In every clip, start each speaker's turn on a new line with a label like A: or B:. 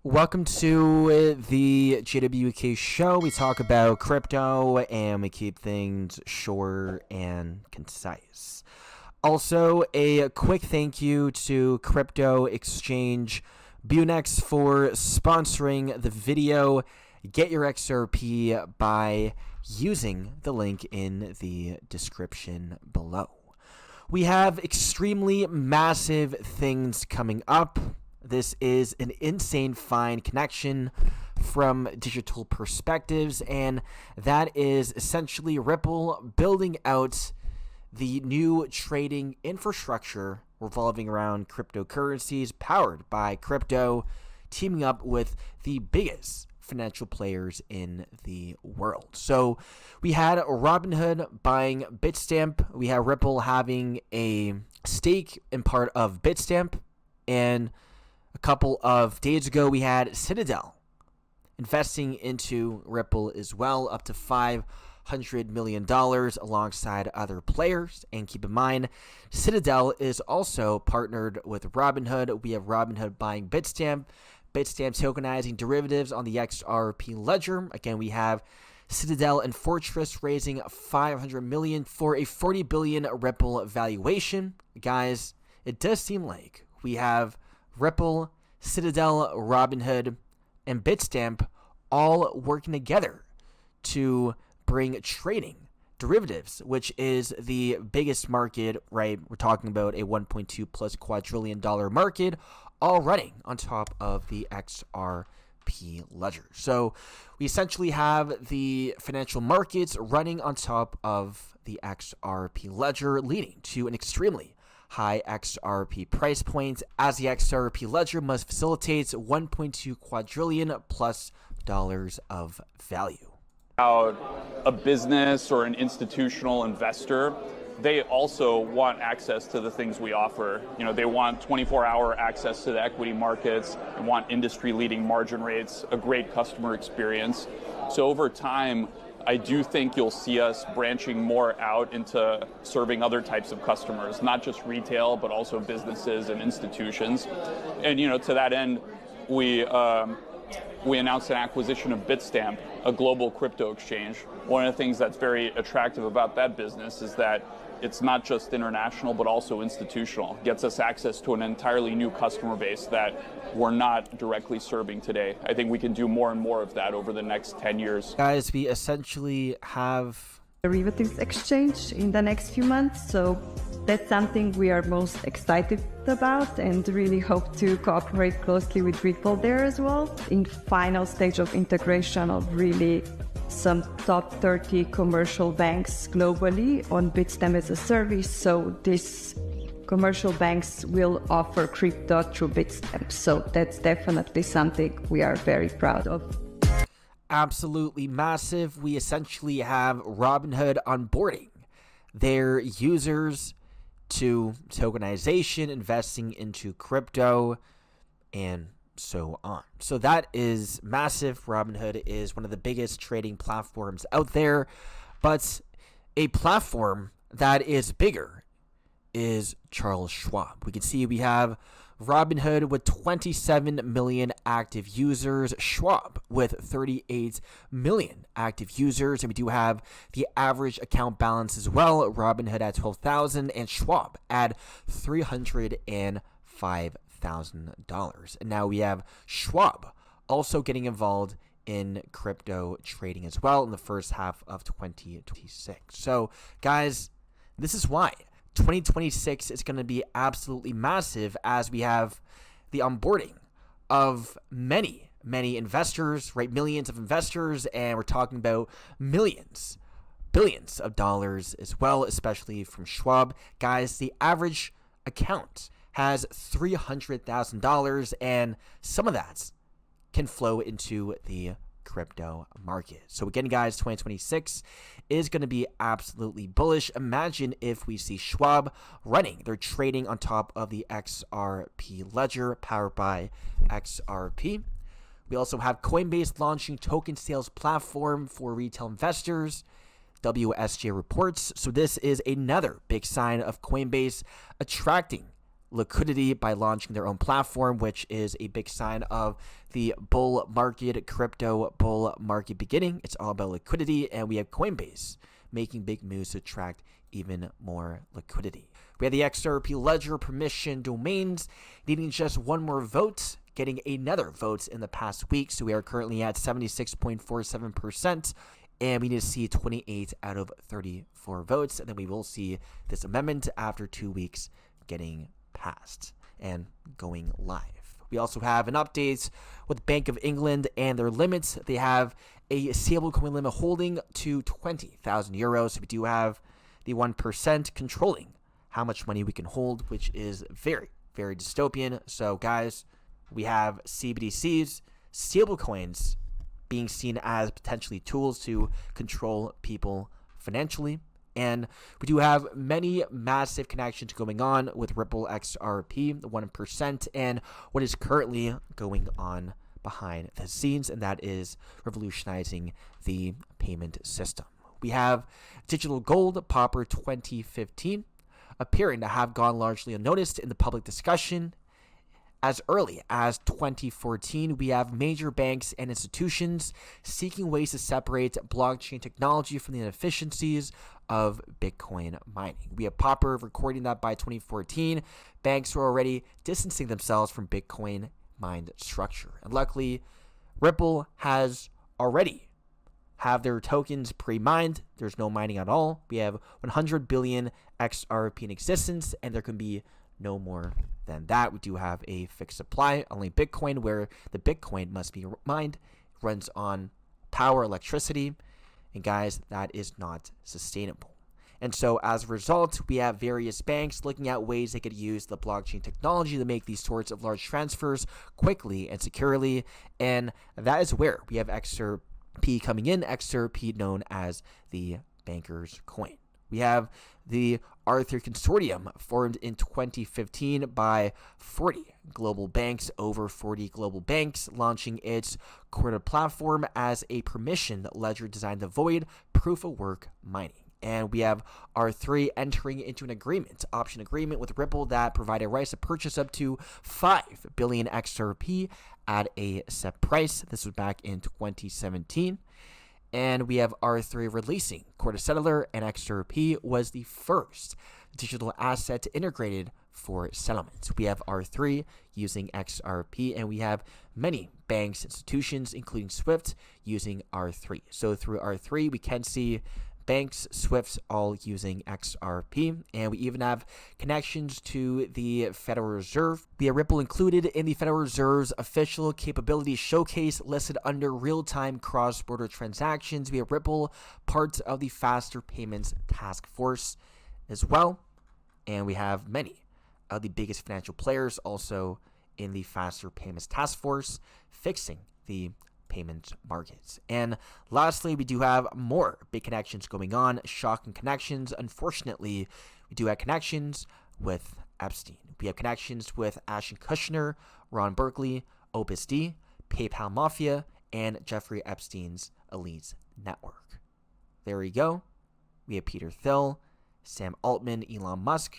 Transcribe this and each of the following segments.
A: Welcome to the JWK show. We talk about crypto and we keep things short and concise. Also, a quick thank you to crypto exchange BITUNIX for sponsoring the video. Get your XRP by using the link in the description below. We have extremely massive things coming up. This is an insane fine connection from digital perspectives, and that is essentially Ripple building out the new trading infrastructure revolving around cryptocurrencies powered by crypto, teaming up with the biggest financial players in the world. So we had Robinhood buying Bitstamp. We have Ripple having a stake in part of Bitstamp, and a couple of days ago, we had Citadel investing into Ripple as well, up to $500 million alongside other players. And keep in mind, Citadel is also partnered with Robinhood. We have Robinhood buying Bitstamp, Bitstamp tokenizing derivatives on the XRP ledger. Again, we have Citadel and Fortress raising $500 million for a $40 billion Ripple valuation. Guys, it does seem like we have Ripple, Citadel, Robinhood, and Bitstamp all working together to bring trading derivatives, which is the biggest market, right? We're talking about a 1.2 plus quadrillion dollar market, all running on top of the XRP ledger. So we essentially have the financial markets running on top of the XRP ledger, leading to an extremely high XRP price points, as the XRP ledger must facilitate 1.2 quadrillion plus dollars of value.
B: A business or an institutional investor, they also want access to the things we offer. You know, they want 24-hour access to the equity markets, they want industry-leading margin rates, a great customer experience. So over time, I do think you'll see us branching more out into serving other types of customers, not just retail, but also businesses and institutions. And, you know, to that end, we announced an acquisition of Bitstamp, a global crypto exchange. One of the things that's very attractive about that business is that it's not just international, but also institutional. It gets us access to an entirely new customer base that we're not directly serving today. I think we can do more and more of that over the next 10 years.
A: Guys, we essentially have
C: derivatives exchange in the next few months, so that's something we are most excited about and really hope to cooperate closely with Ripple there as well. In final stage of integration of really some top 30 commercial banks globally on Bitstamp as a service, so these commercial banks will offer crypto through Bitstamp. So that's definitely something we are very proud of.
A: Absolutely massive. We essentially have Robinhood onboarding their users to tokenization, investing into crypto, and so on. So that is massive. Robinhood is one of the biggest trading platforms out there, but a platform that is bigger is Charles Schwab. We can see we have Robinhood with 27 million active users, Schwab with 38 million active users, and we do have the average account balance as well. Robinhood at 12,000 and Schwab at $305,000. And now we have Schwab also getting involved in crypto trading as well in the first half of 2026. So guys, this is why 2026 is going to be absolutely massive, as we have the onboarding of many investors, right? Millions of investors, and we're talking about millions, billions of dollars as well, especially from Schwab. Guys, the average account has $300,000, and some of that can flow into the crypto market. So again, guys, 2026 is going to be absolutely bullish. Imagine if we see Schwab running their trading on top of the XRP ledger powered by XRP. We also have Coinbase launching token sales platform for retail investors. WSJ reports. So this is another big sign of Coinbase attracting liquidity by launching their own platform, which is a big sign of the bull market, crypto bull market beginning. It's all about liquidity, and we have Coinbase making big moves to attract even more liquidity. We have the XRP ledger permission domains needing just one more vote, getting another vote in the past week. So we are currently at 76.47%, and we need to see 28 out of 34 votes, and then we will see this amendment after 2 weeks getting passed and going live. We also have an update with Bank of England and their limits. They have a stablecoin limit holding to 20,000 euros. We do have the 1% controlling how much money we can hold, which is very, very dystopian. So guys, we have CBDCs, stablecoins being seen as potentially tools to control people financially. And we do have many massive connections going on with Ripple XRP, 1%, and what is currently going on behind the scenes, and that is revolutionizing the payment system. We have digital gold, Popper 2015, appearing to have gone largely unnoticed in the public discussion. As early as 2014, we have major banks and institutions seeking ways to separate blockchain technology from the inefficiencies of Bitcoin mining. We have Popper recording that by 2014, banks were already distancing themselves from Bitcoin mined structure. And luckily, Ripple has already have their tokens pre-mined. There's no mining at all. We have 100 billion XRP in existence, and there can be no more than that. We do have a fixed supply, only Bitcoin, where the Bitcoin must be mined, runs on power, electricity, and guys, that is not sustainable. And so as a result, we have various banks looking at ways they could use the blockchain technology to make these sorts of large transfers quickly and securely, and that is where we have XRP coming in, XRP known as the banker's coin. We have the R3 Consortium formed in 2015 by 40 global banks, over 40 global banks, launching its Cardano platform as a permissioned ledger designed to avoid proof-of-work mining. And we have R3 entering into an option agreement with Ripple that provided rights to purchase up to 5 billion XRP at a set price. This was back in 2017. And we have R3 releasing Citadel, and XRP was the first digital asset integrated for settlements. We have R3 using XRP, and we have many banks, institutions, including Swift, using R3. So through R3, we can see banks, Swifts, all using XRP, and we even have connections to the Federal Reserve. We have Ripple included in the Federal Reserve's official capability showcase listed under real-time cross-border transactions. We have Ripple, part of the Faster Payments Task Force as well, and we have many of the biggest financial players also in the Faster Payments Task Force fixing the payment markets. And lastly, we do have more big connections going on, shocking connections. Unfortunately, we do have connections with Epstein. We have connections with Ashton Kushner, Ron Berkeley, Opus D, PayPal Mafia, and Jeffrey Epstein's elite network. There we go. We have Peter Thiel, Sam Altman, Elon Musk.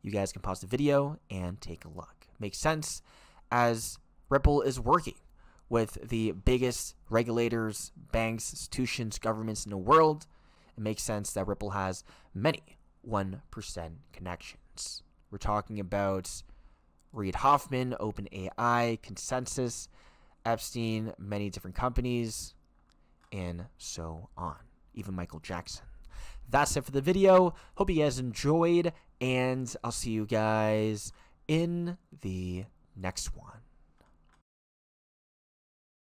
A: You guys can pause the video and take a look. Makes sense as Ripple is working with the biggest regulators, banks, institutions, governments in the world. It makes sense that Ripple has many 1% connections. We're talking about Reid Hoffman, OpenAI, Consensus, Epstein, many different companies, and so on. Even Michael Jackson. That's it for the video. Hope you guys enjoyed, and I'll see you guys in the next one.